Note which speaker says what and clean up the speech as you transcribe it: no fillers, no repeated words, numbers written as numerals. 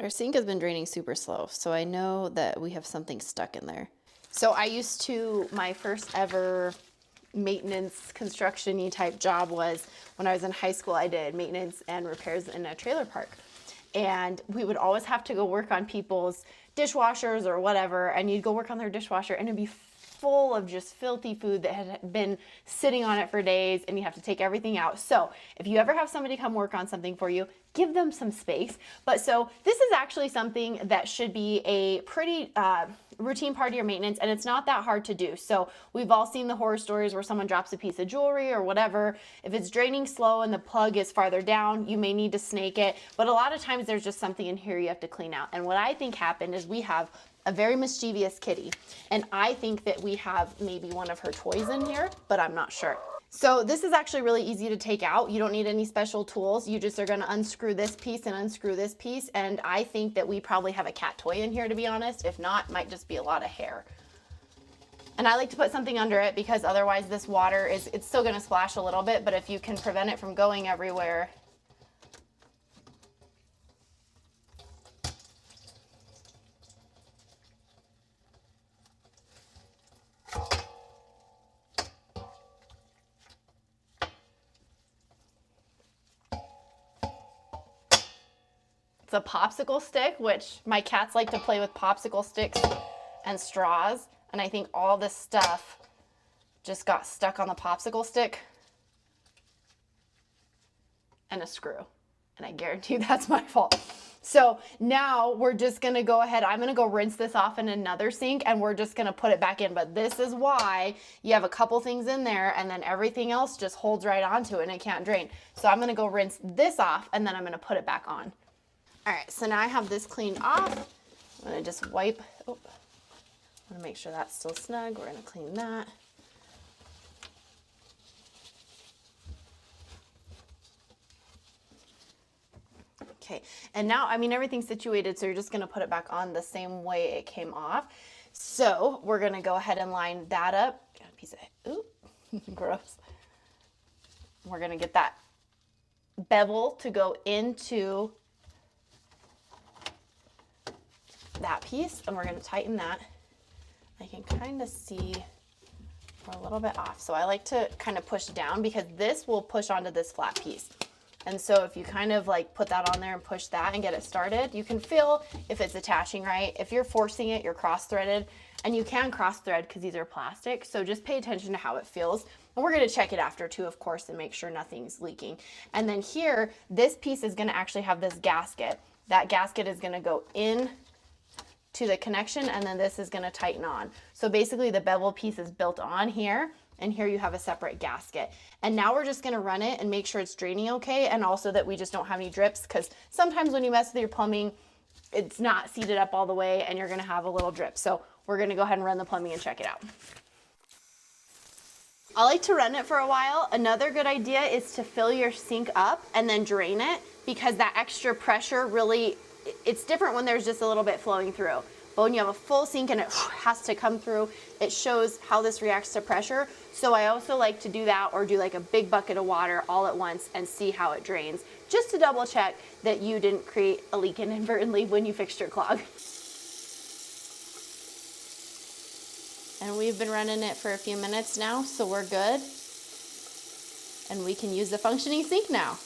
Speaker 1: Our sink has been draining super slow, so I know that we have something stuck in there. So I used to, my first ever maintenance construction-y type job was when I was in high school. I did maintenance and repairs in a trailer park. And we would always have to go work on people's dishwashers or whatever, and you'd go work on their dishwasher and it'd be full of just filthy food that had been sitting on it for days, and you have to take everything out. So if you ever have somebody come work on something for you, give them some space. But so this is actually something that should be a pretty routine part of your maintenance, and it's not that hard to do. So we've all seen the horror stories where someone drops a piece of jewelry or whatever. If it's draining slow and the plug is farther down, you may need to snake it. But a lot of times there's just something in here you have to clean out. And what I think happened is we have a very mischievous kitty, and I think that we have maybe one of her toys in here, but I'm not sure. So this is actually really easy to take out. You don't need any special tools. You just are going to unscrew this piece and unscrew this piece, and I think that we probably have a cat toy in here, to be honest. If not, it might just be a lot of hair. And I like to put something under it because otherwise this water it's still going to splash a little bit, but if you can prevent it from going everywhere. It's a popsicle stick, which my cats like to play with popsicle sticks and straws. And I think all this stuff just got stuck on the popsicle stick and a screw. And I guarantee that's my fault. So now we're just gonna go ahead, I'm gonna go rinse this off in another sink, and we're just gonna put it back in. But this is why you have a couple things in there and then everything else just holds right onto it and it can't drain. So I'm gonna go rinse this off and then I'm gonna put it back on. All right, so now I have this cleaned off. I'm gonna just wipe, I wanna make sure that's still snug. We're gonna clean that. Okay, and now, I mean, everything's situated, so you're just gonna put it back on the same way it came off. So we're gonna go ahead and line that up. Got a piece of, ooh, gross. We're gonna get that bevel to go into that piece, and we're going to tighten that. I can kind of see we're a little bit off, so I like to kind of push down because this will push onto this flat piece. And so if you kind of like put that on there and push that and get it started, you can feel if it's attaching right. If you're forcing it, you're cross-threaded, and you can cross-thread because these are plastic, so just pay attention to how it feels. And we're going to check it after too, of course, and make sure nothing's leaking. And then here, this piece is going to actually have this gasket. That gasket is going to go in to the connection, and then this is going to tighten on. So basically the bevel piece is built on here, and here you have a separate gasket. And now we're just going to run it and make sure it's draining okay, and also that we just don't have any drips, because sometimes when you mess with your plumbing, it's not seated up all the way and you're going to have a little drip. So we're going to go ahead and run the plumbing and check it out. I like to run it for a while. Another good idea is to fill your sink up and then drain it, because that extra pressure really, it's different when there's just a little bit flowing through. But when you have a full sink and it has to come through, it shows how this reacts to pressure. So I also like to do that, or do like a big bucket of water all at once and see how it drains, just to double check that you didn't create a leak inadvertently when you fixed your clog. And we've been running it for a few minutes now, so we're good. And we can use the functioning sink now.